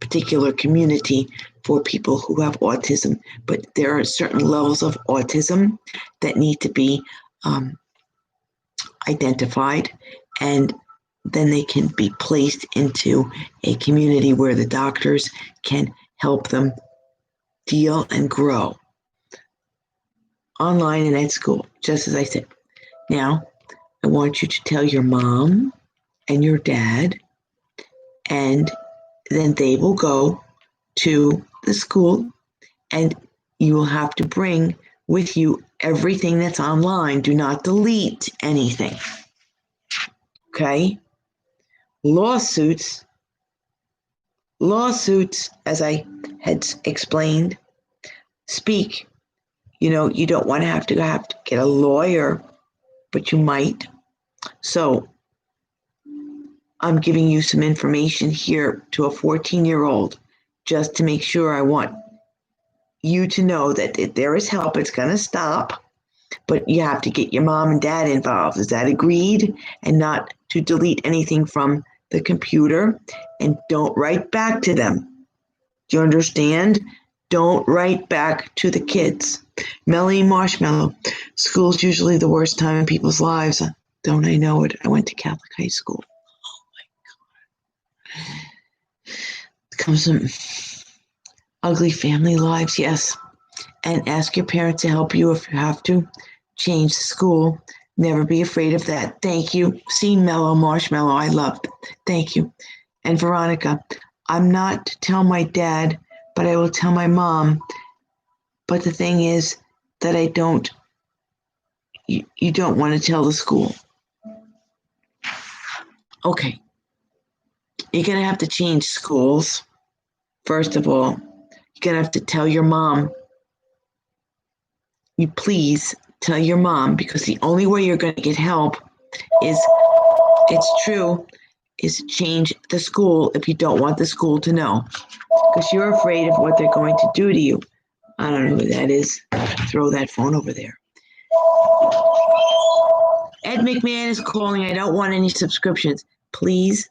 particular community for people who have autism, but there are certain levels of autism that need to be identified, and then they can be placed into a community where the doctors can help them deal and grow online and at school, just as I said. Now, I want you to tell your mom and your dad, and then they will go to the school, and you will have to bring with you everything that's online. Do not delete anything. Okay? Lawsuits, as I had explained, speak. You don't want to have to get a lawyer, but you might. So I'm giving you some information here to a 14-year-old just to make sure. I want you to know that if there is help, it's going to stop, but you have to get your mom and dad involved. Is that agreed? And not to delete anything from the computer, and don't write back to them. Do you understand? Don't write back to the kids. Melanie Marshmallow, school's usually the worst time in people's lives. Don't I know it? I went to Catholic high school. Oh my God. Comes some ugly family lives, yes. And ask your parents to help you if you have to. Change the school. Never be afraid of that. Thank you. See, Mellow Marshmallow, I loved it. Thank you. And Veronica, I'm not to tell my dad, but I will tell my mom. But the thing is that I don't, you don't want to tell the school. Okay. You're going to have to change schools. First of all, you're going to have to tell your mom. You please tell your mom, because the only way you're going to get help is change the school if you don't want the school to know, because you're afraid of what they're going to do to you. I don't know who that is. Throw that phone over there. Ed McMahon is calling. I don't want any subscriptions. Please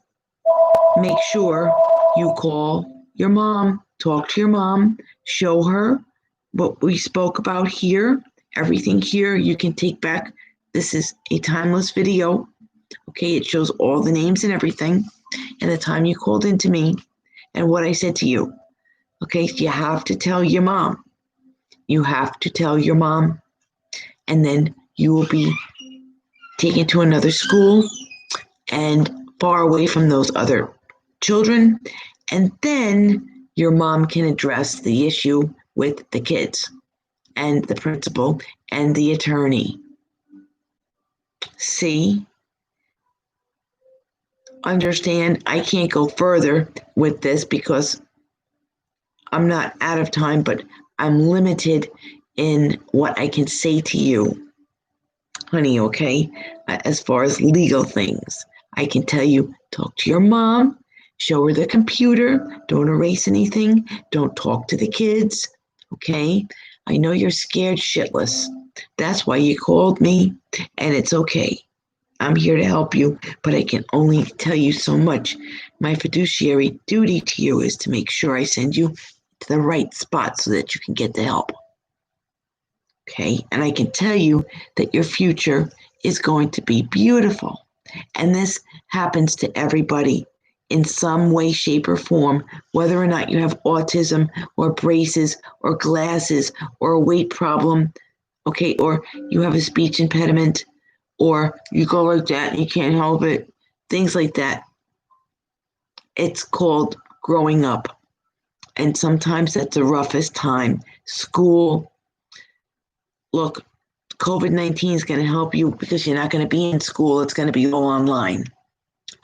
make sure you call your mom. Talk to your mom. Show her what we spoke about here. Everything here you can take back. This is a timeless video. Okay, it shows all the names and everything, and the time you called into me, and what I said to you. Okay, so you have to tell your mom. You have to tell your mom, and then you will be taken to another school and far away from those other children, and then your mom can address the issue with the kids and the principal and the attorney. See? Understand? I can't go further with this because I'm not out of time, but I'm limited in what I can say to you, honey, okay? As far as legal things, I can tell you, talk to your mom, show her the computer, don't erase anything, don't talk to the kids, okay? I know you're scared shitless. That's why you called me, and it's okay. I'm here to help you, but I can only tell you so much. My fiduciary duty to you is to make sure I send you to the right spot so that you can get the help. Okay? And I can tell you that your future is going to be beautiful. And this happens to everybody in some way, shape, or form, whether or not you have autism or braces or glasses or a weight problem, okay, or you have a speech impediment, or you go like that and you can't help it, things like that. It's called growing up. And sometimes that's the roughest time. School, look, COVID-19 is going to help you because you're not going to be in school. It's going to be all online.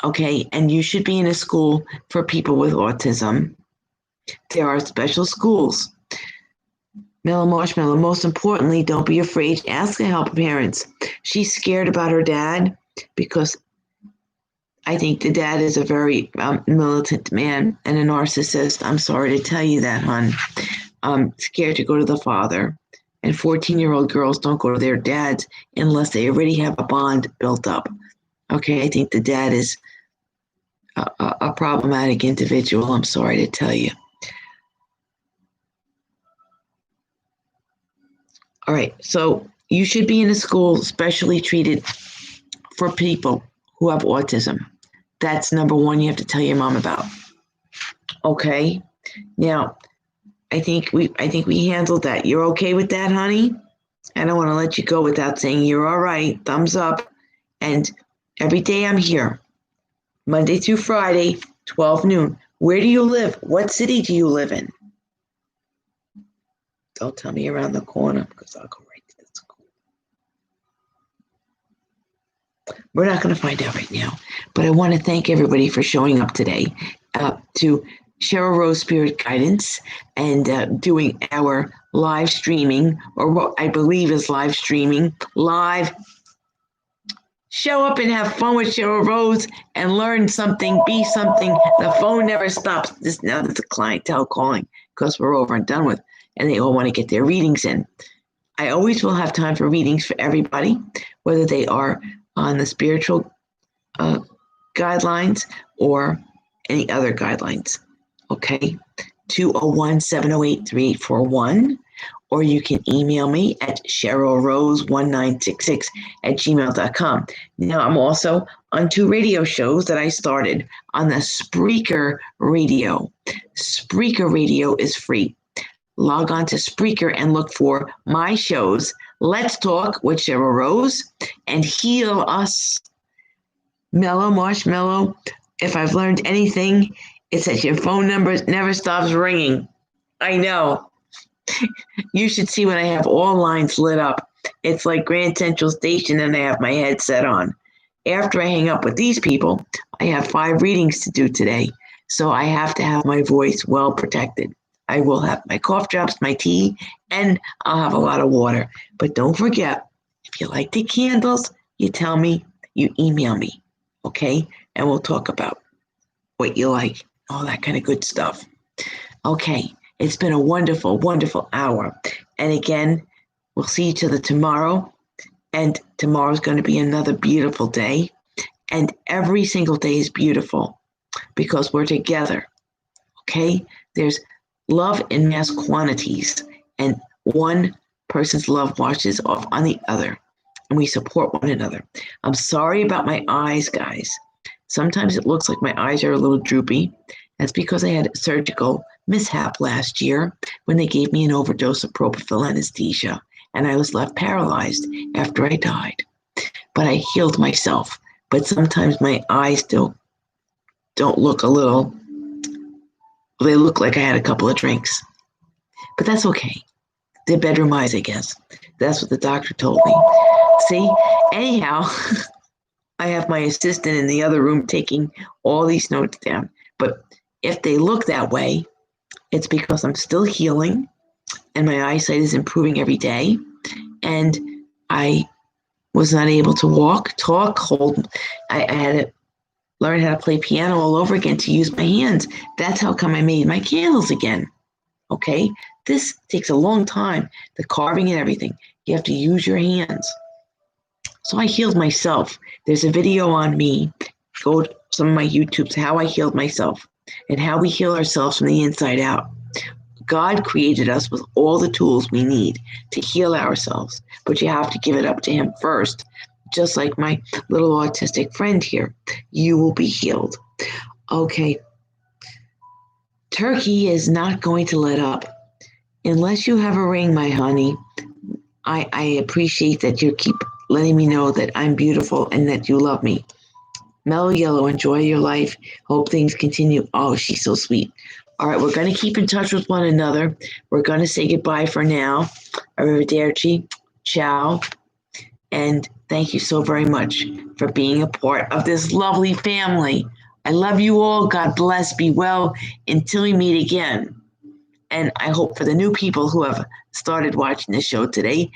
Okay, and you should be in a school for people with autism. There are special schools. Mellow Marshmallow, most importantly, don't be afraid to ask to help parents. She's scared about her dad because I think the dad is a very militant man and a narcissist. I'm sorry to tell you that, hon. I'm scared to go to the father. And 14-year-old girls don't go to their dads unless they already have a bond built up. Okay, I think the dad is a problematic individual. I'm sorry to tell you. All right, so you should be in a school specially treated for people who have autism. That's number one you have to tell your mom about. Okay? Now, I think we handled that. You're okay with that, honey? I don't want to let you go without saying you're all right. Thumbs up. And every day I'm here. Monday through Friday, 12 noon. Where do you live? What city do you live in? Don't tell me around the corner because I'll go right to the school. We're not going to find out right now. But I want to thank everybody for showing up today to Cheryl Rose Spirit Guidance and doing our live streaming, or what I believe is live streaming, live. Show up and have fun with Cheryl Rose and learn something, be something. The phone never stops. Now there's a clientele calling because we're over and done with, and they all want to get their readings in. I always will have time for readings for everybody, whether they are on the spiritual guidelines or any other guidelines. Okay, 201-708-3841, or you can email me at CherylRose1966@gmail.com. Now, I'm also on 2 radio shows that I started on the Spreaker Radio. Spreaker Radio is free. Log on to Spreaker and look for my shows, Let's Talk with Cheryl Rose and Heal Us. Mellow Marshmallow, if I've learned anything, it's that your phone number never stops ringing. I know. You should see when I have all lines lit up. It's like Grand Central Station and I have my headset on. After I hang up with these people, I have 5 readings to do today. So I have to have my voice well protected. I will have my cough drops, my tea, and I'll have a lot of water. But don't forget, if you like the candles, you tell me, you email me, okay? And we'll talk about what you like, all that kind of good stuff. Okay, it's been a wonderful, wonderful hour. And again, we'll see each other tomorrow. And tomorrow's going to be another beautiful day. And every single day is beautiful because we're together, okay? There's love in mass quantities, and one person's love washes off on the other, and we support one another. I'm sorry about my eyes, guys. Sometimes it looks like my eyes are a little droopy. That's because I had a surgical mishap last year when they gave me an overdose of propofol anesthesia, and I was left paralyzed after I died. But I healed myself. But sometimes my eyes still don't look they look like I had a couple of drinks. But that's okay. They're bedroom eyes, I guess. That's what the doctor told me. See? Anyhow, I have my assistant in the other room taking all these notes down. But if they look that way, it's because I'm still healing and my eyesight is improving every day. And I was not able to walk, talk, hold. I had to learn how to play piano all over again to use my hands. That's how come I made my candles again. Okay? This takes a long time, the carving and everything. You have to use your hands. So I healed myself. There's a video on me. Go to some of my YouTubes, how I healed myself and how we heal ourselves from the inside out. God created us with all the tools we need to heal ourselves, but you have to give it up to Him first. Just like my little autistic friend here, you will be healed. Okay. Turkey is not going to let up. Unless you have a ring, my honey, I appreciate that you keep letting me know that I'm beautiful and that you love me. Mellow Yellow, enjoy your life. Hope things continue. Oh, she's so sweet. All right, we're going to keep in touch with one another. We're going to say goodbye for now. Arrivederci. Ciao. And thank you so very much for being a part of this lovely family. I love you all. God bless. Be well. Until we meet again. And I hope for the new people who have started watching the show today that